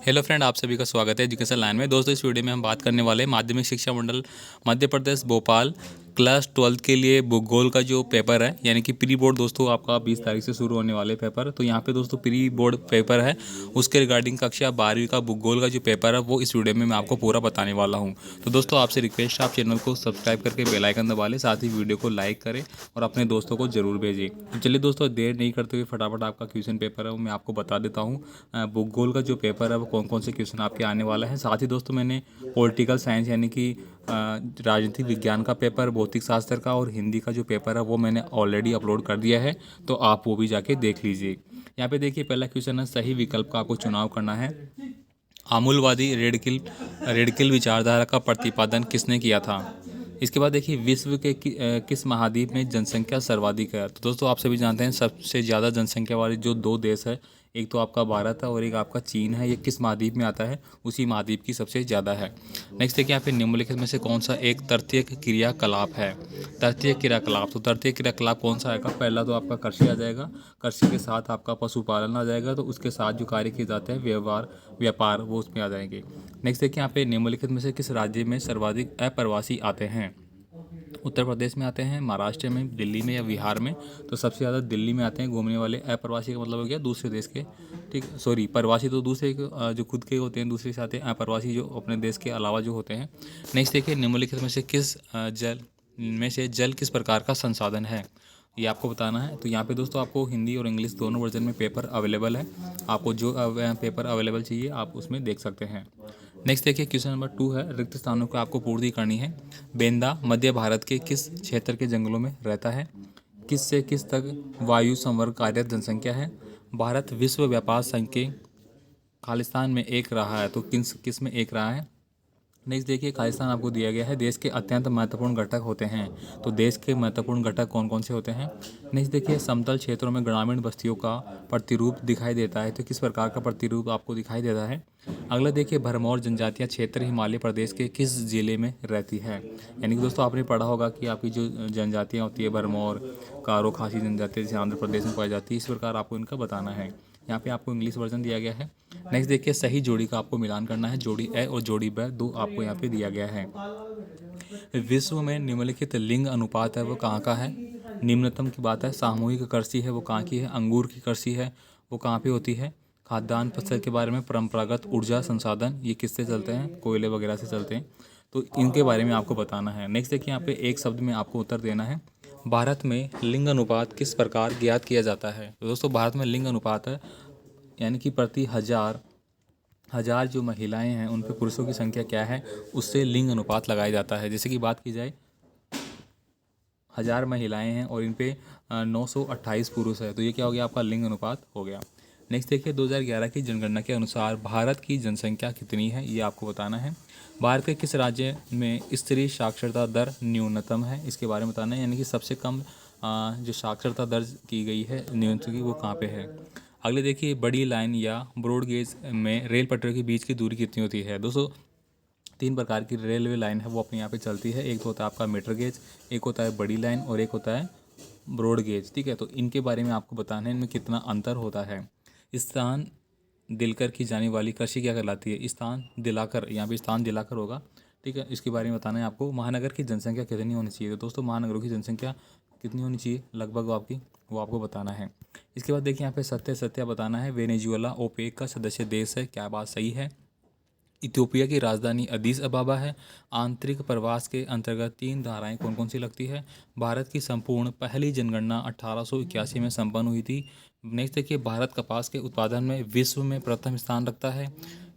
Hello friend, आप सभी का स्वागत है एजुकेशन लाइन में। दोस्तों, इस वीडियो में हम बात करने वाले हैं माध्यमिक शिक्षा मंडल मध्य प्रदेश भोपाल क्लास 12 के लिए भूगोल का जो पेपर है, यानी कि प्री बोर्ड दोस्तों आपका 20 तारीख से शुरू होने वाले पेपर। तो यहाँ पे दोस्तों प्री बोर्ड पेपर है, उसके रिगार्डिंग कक्षा 12वीं का भूगोल का जो पेपर है वो इस वीडियो में मैं आपको पूरा बताने वाला हूँ। तो दोस्तों आपसे रिक्वेस्ट है, आप चैनल को सब्सक्राइब करके बेल आइकन दबा लें, साथ ही वीडियो को लाइक करें और अपने दोस्तों को जरूर भेजें। तो चलिए दोस्तों, देर नहीं करते हुए फटाफट आपका क्वेश्चन पेपर है वो मैं आपको बता देता हूँ। भूगोल का जो पेपर है वो कौन कौन से क्वेश्चन आपके आने वाला है। साथ ही दोस्तों मैंने पॉलिटिकल साइंस यानी कि राजनीतिक विज्ञान का पेपर, भौतिक शास्त्र का और हिंदी का जो पेपर है वो मैंने ऑलरेडी अपलोड कर दिया है, तो आप वो भी जाके देख लीजिए। यहाँ पे देखिए पहला क्वेश्चन है, सही विकल्प का आपको चुनाव करना है। आमूलवादी रेडकिल विचारधारा का प्रतिपादन किसने किया था। इसके बाद देखिए विश्व के किस महाद्वीप में जनसंख्या सर्वाधिक है। तो दोस्तों आप सभी जानते हैं सबसे ज़्यादा जनसंख्या वाले जो दो देश है, एक तो आपका भारत है और एक आपका चीन है। ये किस महाद्वीप में आता है, उसी महाद्वीप की सबसे ज़्यादा है। नेक्स्ट देखिए यहाँ पे निम्नलिखित में से कौन सा एक तृतीयक क्रियाकलाप है। तृतीयक क्रियाकलाप, तो तृतीयक क्रियाकलाप कौन सा आएगा। पहला तो आपका कृषि आ जाएगा, कृषि के साथ आपका पशुपालन आ जाएगा, तो उसके साथ जो कार्य किए जाते हैं व्यवहार व्यापार वो उसमें आ जाएंगे। नेक्स्ट देखिए यहाँ पे निम्नलिखित में से किस राज्य में सर्वाधिक अप्रवासी आते हैं। उत्तर प्रदेश में आते हैं, महाराष्ट्र में, दिल्ली में या बिहार में। तो सबसे ज़्यादा दिल्ली में आते हैं घूमने वाले। अप्रवासी का मतलब हो गया दूसरे देश के, ठीक, सॉरी, प्रवासी तो दूसरे जो खुद के होते हैं दूसरे से आते हैं, अप्रवासी जो अपने देश के अलावा जो होते हैं। नेक्स्ट देखिए निम्नलिखित में से जल किस प्रकार का संसाधन है, ये आपको बताना है। तो यहाँ पे दोस्तों आपको हिंदी और इंग्लिश दोनों वर्जन में पेपर अवेलेबल है, आपको जो पेपर अवेलेबल चाहिए आप उसमें देख सकते हैं। नेक्स्ट देखिए क्वेश्चन नंबर 2 है, रिक्त स्थानों को आपको पूर्ति करनी है। बेंदा मध्य भारत के किस क्षेत्र के जंगलों में रहता है। किस से किस तक वायु संवर्ग कार्यरत जनसंख्या है। भारत विश्व व्यापार संघ के खालिस्तान में एक रहा है, तो किस में एक रहा है। नेक्स्ट देखिए खालिस्तान आपको दिया गया है, देश के अत्यंत महत्वपूर्ण घटक होते हैं। तो देश के महत्वपूर्ण घटक कौन कौन से होते हैं। नेक्स्ट देखिए समतल क्षेत्रों में ग्रामीण बस्तियों का प्रतिरूप दिखाई देता है, तो किस प्रकार का प्रतिरूप आपको दिखाई देता है। अगला देखिए भरमौर जनजातियाँ क्षेत्र हिमालय प्रदेश के किस जिले में रहती है। यानी कि दोस्तों आपने पढ़ा होगा कि आपकी जो जनजातियाँ होती है भरमौर, कारो, खासी जनजाति जैसे आंध्र प्रदेश में पाई जाती है, इस प्रकार आपको इनका बताना है। यहाँ पे आपको इंग्लिश वर्जन दिया गया है। नेक्स्ट देखिए सही जोड़ी का आपको मिलान करना है, जोड़ी ए और जोड़ी ब दो आपको यहाँ पे दिया गया है। विश्व में निम्नलिखित लिंग अनुपात है वो कहाँ का है। निम्नतम की बात है, सामूहिक कृषि है वो कहाँ की है, अंगूर की कृषि है वो कहाँ पे होती है, खाद्यान्न फसल के बारे में, परंपरागत ऊर्जा संसाधन ये किससे चलते हैं, कोयले वगैरह से चलते हैं, तो इनके बारे में आपको बताना है। नेक्स्ट देखिए यहाँ पे एक शब्द में आपको उत्तर देना है, भारत में लिंग अनुपात किस प्रकार ज्ञात किया जाता है। तो दोस्तों भारत में लिंग अनुपात है, यानी कि प्रति हजार जो महिलाएं हैं उन पे पुरुषों की संख्या क्या है, उससे लिंग अनुपात लगाया जाता है। जैसे कि बात की जाए 1000 महिलाएं हैं और इन पे 928 पुरुष है, तो ये क्या हो गया, आपका लिंग अनुपात हो गया। नेक्स्ट देखिए 2011 की जनगणना के अनुसार भारत की जनसंख्या कितनी है, ये आपको बताना है। भारत के किस राज्य में स्त्री साक्षरता दर न्यूनतम है, इसके बारे में बताना है। यानी कि सबसे कम जो साक्षरता दर्ज की गई है न्यूनतम की, वो कहाँ पे है। अगले देखिए बड़ी लाइन या ब्रॉड गेज में रेल पटरियों के बीच की दूरी कितनी होती है। दोस्तों 3 प्रकार की रेलवे लाइन है वो अपने यहाँ पे चलती है, एक तो होता है आपका मीटर गेज, एक होता है बड़ी लाइन और एक होता है ब्रॉड गेज, ठीक है। तो इनके बारे में आपको बताना है इनमें कितना अंतर होता है। स्थान दिलकर की जाने वाली कृषि क्या कहलाती है, स्थान दिलाकर, यहाँ पे स्थान दिलाकर होगा, ठीक है। इसके बारे में बताना है आपको। महानगर की जनसंख्या कितनी होनी चाहिए। तो दोस्तों महानगरों की जनसंख्या कितनी होनी चाहिए लगभग आपकी, वो आपको बताना है। इसके बाद देखिए यहाँ पे सत्य बताना है। वेनेजुएला ओपेक का सदस्य देश है, क्या बात सही है। इथियोपिया की राजधानी अदीस अबाबा है। आंतरिक प्रवास के अंतर्गत 3 धाराएं कौन कौन सी लगती है। भारत की संपूर्ण पहली जनगणना 1881 में संपन्न हुई थी। नेक्स्ट देखिए भारत कपास के उत्पादन में विश्व में प्रथम स्थान रखता है।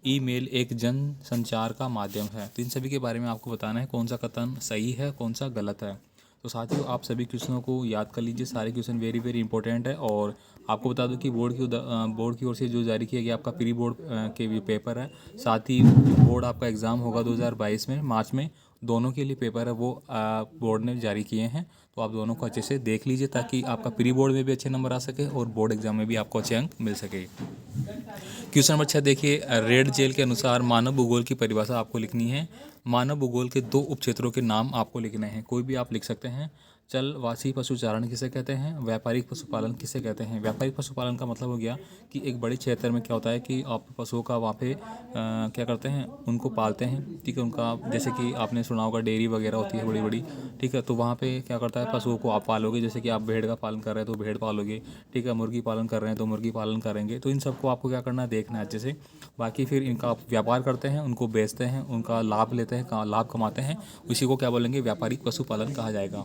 ईमेल एक जन संचार का माध्यम है। तो इन सभी के बारे में आपको बताना है कौन सा कथन सही है कौन सा गलत है। तो साथियों आप सभी क्वेश्चनों को याद कर लीजिए, सारे क्वेश्चन वेरी वेरी इंपॉर्टेंट है। और आपको बता दूं कि बोर्ड की ओर से जो जारी किया गया आपका प्री बोर्ड के भी पेपर है, साथ ही बोर्ड आपका एग्ज़ाम होगा 2022 में मार्च में, दोनों के लिए पेपर है वो बोर्ड ने जारी किए हैं। तो आप दोनों को अच्छे से देख लीजिए ताकि आपका प्री बोर्ड में भी अच्छे नंबर आ सके और बोर्ड एग्जाम में भी आपको अच्छे अंक मिल सके। क्वेश्चन नंबर 6 देखिए, रेड जेल के अनुसार मानव भूगोल की परिभाषा आपको लिखनी है। मानव भूगोल के 2 उपक्षेत्रों के नाम आपको लिखने हैं, कोई भी आप लिख सकते हैं। चलवासी पशुचारण किसे कहते हैं? व्यापारिक पशुपालन किसे कहते हैं? व्यापारिक पशुपालन का मतलब हो गया कि एक बड़े क्षेत्र में क्या होता है कि आप पशुओं का वहाँ पे क्या करते हैं, उनको पालते हैं, ठीक है। उनका जैसे कि आपने सुना होगा डेयरी वगैरह होती है बड़ी बड़ी, ठीक है। तो वहाँ पे क्या करता है, पशुओं को आप पालोगे, जैसे कि आप भेड़ का पालन कर रहे हैं तो भेड़ पालोगे, ठीक है। मुर्गी पालन कर रहे हैं तो मुर्गी पालन करेंगे। तो इन सबको आपको क्या करना है, देखना है अच्छे से। बाकी फिर इनका आप व्यापार करते हैं, उनको बेचते हैं, उनका लाभ लेते हैं, लाभ कमाते हैं, उसी को क्या बोलेंगे, व्यापारिक पशुपालन कहा जाएगा।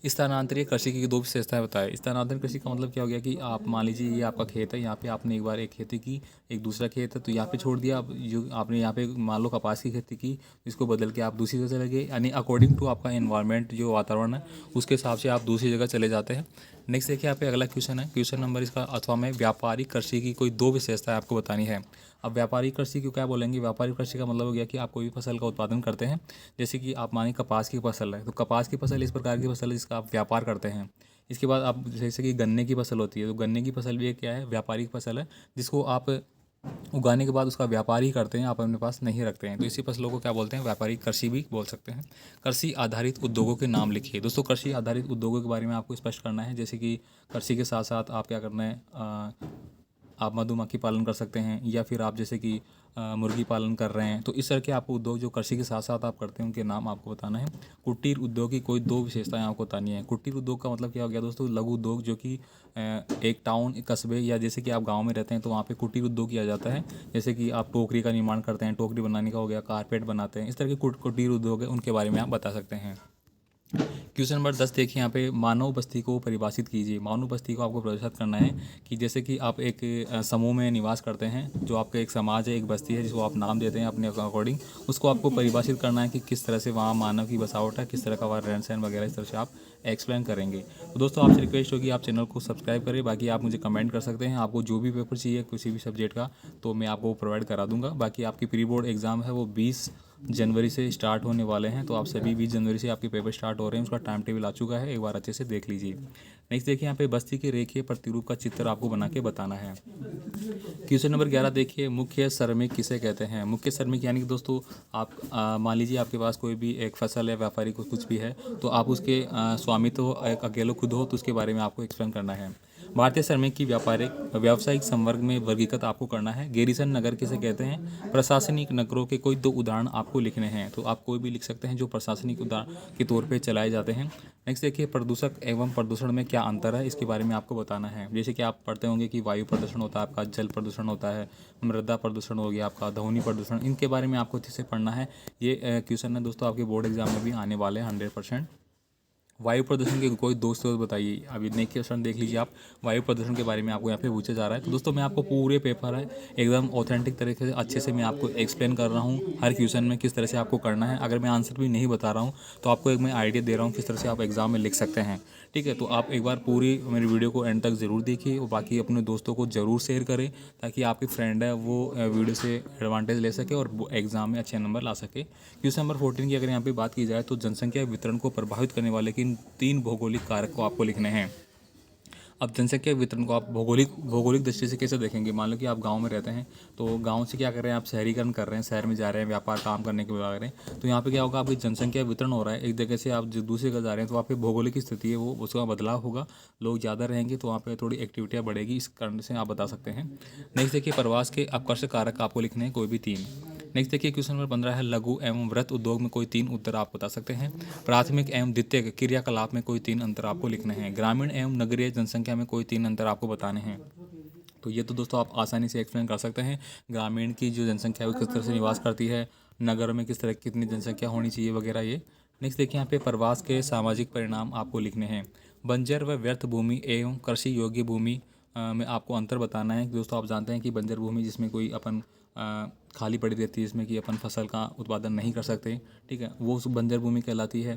स्थानांतरित कृषि की दो विशेषताएं बताएं। स्थानांतरित कृषि का मतलब क्या हो गया कि आप मान लीजिए ये आपका खेत है, यहाँ पे आपने एक बार एक खेती की, एक दूसरा खेत है तो यहाँ पे छोड़ दिया। आप जो आपने यहाँ पे मान लो कपास की खेती की, इसको बदल के आप दूसरी जगह चले गए, यानी अकॉर्डिंग टू आपका एनवायरनमेंट जो वातावरण है उसके हिसाब से आप दूसरी जगह चले जाते हैं। नेक्स्ट देखिए यहाँ पे अगला क्वेश्चन है, क्वेश्चन नंबर इसका अथवा में व्यापारिक कृषि की कोई दो विशेषताएं आपको बतानी है। अब व्यापारिक कृषि को क्या बोलेंगे? व्यापारिक कृषि का मतलब हो गया कि आप कोई भी फसल का उत्पादन करते हैं, जैसे कि आप माने कपास की फसल है तो कपास की फसल इस प्रकार की फसल है जिसका आप व्यापार करते हैं। इसके बाद आप जैसे कि गन्ने की फसल होती है तो गन्ने की फसल भी एक क्या है, व्यापारिक फसल है, जिसको आप उगाने के बाद उसका व्यापार ही करते हैं, आप अपने पास नहीं रखते हैं। तो इसी फसलों को क्या बोलते हैं? व्यापारिक कृषि भी बोल सकते हैं। कृषि आधारित उद्योगों के नाम लिखिए। दोस्तों कृषि आधारित उद्योगों के बारे में आपको स्पष्ट करना है, जैसे कि कृषि के साथ साथ आप क्या करना है, आप मधुमक्खी पालन कर सकते हैं, या फिर आप जैसे कि मुर्गी पालन कर रहे हैं। तो इस तरह के आपको उद्योग जो कृषि के साथ साथ आप करते हैं उनके नाम आपको बताना है। कुटीर उद्योग की कोई दो विशेषताएं आपको बतानी है। कुटीर उद्योग का मतलब क्या हो गया दोस्तों? लघु उद्योग, जो कि एक टाउन, एक कस्बे, या जैसे कि आप गांव में रहते हैं तो वहाँ पे कुटीर उद्योग किया जाता है। जैसे कि आप टोकरी का निर्माण करते हैं, टोकरी बनाने का हो गया, कारपेट बनाते हैं, इस तरह के कुटीर उद्योग है, उनके बारे में आप बता सकते हैं। क्वेश्चन नंबर 10 देखिए यहाँ पे, मानव बस्ती को परिभाषित कीजिए। मानव बस्ती को आपको परिभाषित करना है कि जैसे कि आप एक समूह में निवास करते हैं, जो आपका एक समाज है, एक बस्ती है, जिसको आप नाम देते हैं अपने अकॉर्डिंग, उसको आपको परिभाषित करना है कि किस तरह से वहाँ मानव की बसावट है, किस तरह का वहाँ रहन सहन वगैरह, इस तरह से आप एक्सप्लेन करेंगे। तो दोस्तों आपसे रिक्वेस्ट होगी आप चैनल को सब्सक्राइब करें। बाकी आप मुझे कमेंट कर सकते हैं, आपको जो भी पेपर चाहिए किसी भी सब्जेक्ट का तो मैं आपको प्रोवाइड करा दूंगा। बाकी आपकी प्री बोर्ड एग्ज़ाम है वो 20 जनवरी से स्टार्ट होने वाले हैं, तो आप सभी 20 जनवरी से आपके पेपर स्टार्ट हो रहे हैं, उसका टाइम टेबल आ चुका है, एक बार अच्छे से देख लीजिए। नेक्स्ट देखिए यहाँ पे बस्ती के रेखीय प्रतिरूप का चित्र आपको बना के बताना है। क्वेश्चन नंबर 11 देखिए, मुख्य श्रमिक किसे कहते हैं? मुख्य श्रमिक यानी कि दोस्तों आप मान लीजिए आपके पास कोई भी एक फसल है, व्यापारी को कुछ भी है, तो आप उसके स्वामित्व हो, एक अकेले खुद हो, तो उसके बारे में आपको एक्सप्लेन करना है। भारतीय श्रमिक की व्यावसायिक संवर्ग में वर्गीकृत आपको करना है। गैरीसन नगर किसे कहते हैं? प्रशासनिक नगरों के कोई दो उदाहरण आपको लिखने हैं, तो आप कोई भी लिख सकते हैं जो प्रशासनिक उदाहरण के तौर पे चलाए जाते हैं। नेक्स्ट देखिए, प्रदूषक एवं प्रदूषण में क्या अंतर है, इसके बारे में आपको बताना है। जैसे कि आप पढ़ते होंगे कि वायु प्रदूषण होता है आपका, जल प्रदूषण होता है, मृदा प्रदूषण हो गया आपका, ध्वनि प्रदूषण, इनके बारे में आपको अच्छे से पढ़ना है। ये क्वेश्चन है दोस्तों आपके बोर्ड एग्जाम में भी आने वाले हैं 100%। वायु प्रदूषण के कोई दो स्रोत बताइए। अभी नेक्स्ट क्वेश्चन देख लीजिए आप, वायु प्रदूषण के बारे में आपको यहाँ पे पूछा जा रहा है। तो दोस्तों मैं आपको पूरे पेपर है एकदम ऑथेंटिक तरीके से अच्छे से मैं आपको एक्सप्लेन कर रहा हूँ, हर क्वेश्चन में किस तरह से आपको करना है। अगर मैं आंसर भी नहीं बता रहा हूँ तो आपको एक मैं आइडिया दे रहा हूँ किस तरह से आप एग्जाम में लिख सकते हैं, ठीक है। तो आप एक बार पूरी मेरी वीडियो को एंड तक ज़रूर देखिए, और बाकी अपने दोस्तों को ज़रूर शेयर करें, ताकि आपके फ्रेंड है वो वीडियो से एडवांटेज ले सके और एग्जाम में अच्छे नंबर ला सके। क्वेश्चन नंबर 14 की अगर यहाँ पे बात की जाए तो जनसंख्या वितरण को प्रभावित करने वाले किन 3 भौगोलिक कारक को आपको लिखने हैं। अब जनसंख्या वितरण को आप भौगोलिक दृष्टि से कैसे देखेंगे? मान लो कि आप गांव में रहते हैं, तो गांव से क्या कर रहे हैं, आप शहरीकरण कर रहे हैं, शहर में जा रहे हैं, व्यापार काम करने के लिए जा रहे हैं, तो यहाँ पे क्या होगा, आपकी जनसंख्या वितरण हो रहा है, एक जगह से आप जो दूसरी जगह जा रहे हैं, तो वहाँ पे भौगोलिक स्थिति है वो उसका बदलाव होगा, लोग ज़्यादा रहेंगे तो वहाँ पे थोड़ी एक्टिविटियाँ बढ़ेगी, इस कारण से आप बता सकते हैं। नेक्स्ट देखिए, प्रवास के आकर्षक कारक आपको लिखने हैं कोई भी 3। नेक्स्ट देखिए क्वेश्चन नंबर 15 है, लघु एवं वृहत उद्योग में कोई 3 उत्तर आप बता सकते हैं। प्राथमिक एवं द्वितीयक क्रियाकलाप में कोई 3 अंतर आपको लिखने हैं। ग्रामीण एवं नगरीय जनसंख्या में कोई 3 अंतर आपको बताने हैं। तो ये तो दोस्तों आप आसानी से एक्सप्लेन कर सकते हैं, ग्रामीण की जो जनसंख्या है वो किस तरह से निवास करती है, नगर में किस तरह कितनी जनसंख्या होनी चाहिए वगैरह ये। नेक्स्ट देखिए यहाँ पे प्रवास के सामाजिक परिणाम आपको लिखने हैं। बंजर व व्यर्थ भूमि एवं कृषि योग्य भूमि में आपको अंतर बताना है। दोस्तों आप जानते हैं कि बंजर भूमि जिसमें कोई अपन खाली पड़ी रहती है, जिसमें कि अपन फसल का उत्पादन नहीं कर सकते, ठीक है, वो उस बंजर भूमि कहलाती है।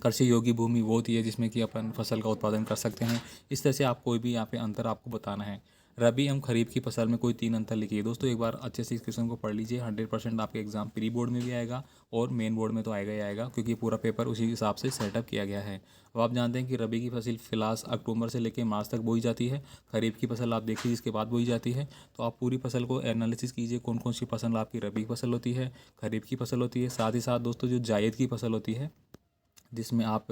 कृषि योग्य भूमि वो होती है जिसमें कि अपन फसल का उत्पादन कर सकते हैं। इस तरह से आप कोई भी यहाँ पे अंतर आपको बताना है। रबी एवं खरीफ की फसल में कोई 3 अंतर लिखिए। दोस्तों एक बार अच्छे से इस क्वेश्चन को पढ़ लीजिए, 100% आपके एग्जाम प्री बोर्ड में भी आएगा और मेन बोर्ड में तो आएगा ही आएगा, क्योंकि पूरा पेपर उसी हिसाब से सेटअप किया गया है। अब आप जानते हैं कि रबी की फसल फिलहाल अक्टूबर से लेकर मार्च तक बोई जाती है, खरीफ की फसल आप देखिए इसके बाद बोई जाती है। तो आप पूरी फसल को एनालिसिस कीजिए, कौन कौन सी फसल आपकी रबी की फसल होती है, खरीफ की फसल होती है। साथ ही साथ दोस्तों जो जायद की फसल होती है, जिसमें आप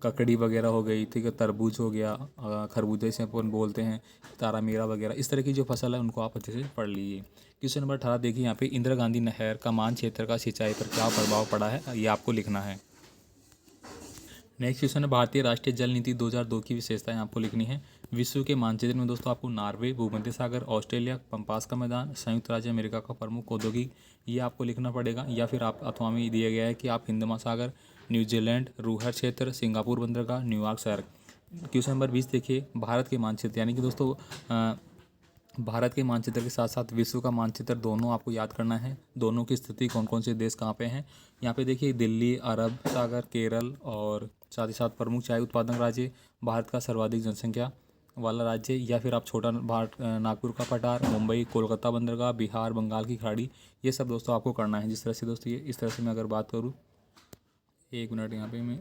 ककड़ी वगैरह हो गई, ठीक है, तरबूज हो गया, खरबूजे से अपन बोलते हैं, तारा मीरा वगैरह, इस तरह की जो फसल है उनको आप अच्छे से पढ़ लीजिए। क्वेश्चन नंबर 18 देखिए यहाँ पे, इंदिरा गांधी नहर का मान क्षेत्र का सिंचाई पर क्या प्रभाव पड़ा है, ये आपको लिखना है। नेक्स्ट क्वेश्चन है, भारतीय राष्ट्रीय जल नीति 2002 की विशेषताएं आपको लिखनी है। विश्व के मानचित्र में दोस्तों आपको नॉर्वे, भूमध्य सागर, ऑस्ट्रेलिया, पंपास का मैदान, संयुक्त राज्य अमेरिका का प्रमुख औद्योगिक, ये आपको लिखना पड़ेगा। या फिर आप अथवा में दिया गया है कि आप हिंद महासागर, न्यूजीलैंड, रूहर क्षेत्र, सिंगापुर बंदरगाह, न्यूयॉर्क शहर। क्वेश्चन नंबर 20 देखिए, भारत के मानचित्र यानी कि दोस्तों भारत के मानचित्र के साथ साथ विश्व का मानचित्र दोनों आपको याद करना है। दोनों की स्थिति कौन कौन से देश कहाँ पे हैं। यहाँ पे देखिए दिल्ली, अरब सागर, केरल और साथ ही साथ प्रमुख चाय उत्पादक राज्य, भारत का सर्वाधिक जनसंख्या वाला राज्य, या फिर आप छोटा भारत नागपुर का पठार, मुंबई, कोलकाता बंदरगाह, बिहार, बंगाल की खाड़ी, ये सब दोस्तों आपको करना है। जिस तरह से दोस्तों ये इस तरह से मैं अगर बात करूँ, एक मिनट यहाँ पे मैं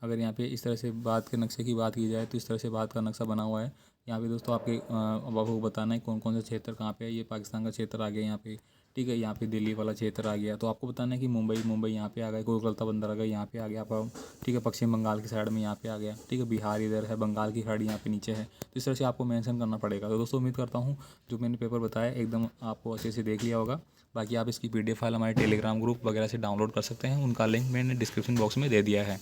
अगर यहाँ पे इस तरह से बात के नक्शे की बात की जाए तो इस तरह से बात का नक्शा बना हुआ है। यहाँ पे दोस्तों आपके आपको बताना है कौन कौन से क्षेत्र कहाँ पे है। ये पाकिस्तान का क्षेत्र आ गया यहाँ पे, ठीक है। यहाँ पे दिल्ली वाला क्षेत्र आ गया, तो आपको बताना है कि मुंबई यहाँ पे आ गया, कोलकाता बंदर आ गया यहाँ पे आ गया आपका, ठीक है। पश्चिम बंगाल की साइड में यहाँ पे आ गया, ठीक है। बिहार इधर है, बंगाल की खाड़ी यहाँ पे नीचे है, तो इस तरह से आपको मेंशन करना पड़ेगा। तो दोस्तों उम्मीद करता हूँ जो मैंने पेपर बताया एकदम आपको अच्छे से देख लिया होगा। बाकी आप इसकी PDF फाइल हमारे टेलीग्राम ग्रुप वगैरह से डाउनलोड कर सकते हैं, उनका लिंक मैंने डिस्क्रिप्शन बॉक्स में दे दिया है।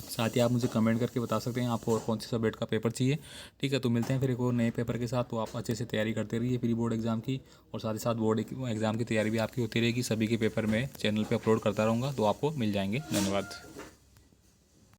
साथ ही आप मुझे कमेंट करके बता सकते हैं आपको और कौन से सब्जेक्ट का पेपर चाहिए, ठीक है। तो मिलते हैं फिर एक और नए पेपर के साथ। तो आप अच्छे से तैयारी करते रहिए प्री बोर्ड एग्ज़ाम की, और साथ ही साथ बोर्ड एग्ज़ाम की तैयारी भी आपकी होती रहेगी। सभी के पेपर में चैनल पे अपलोड करता रहूँगा, तो आपको मिल जाएंगे। धन्यवाद।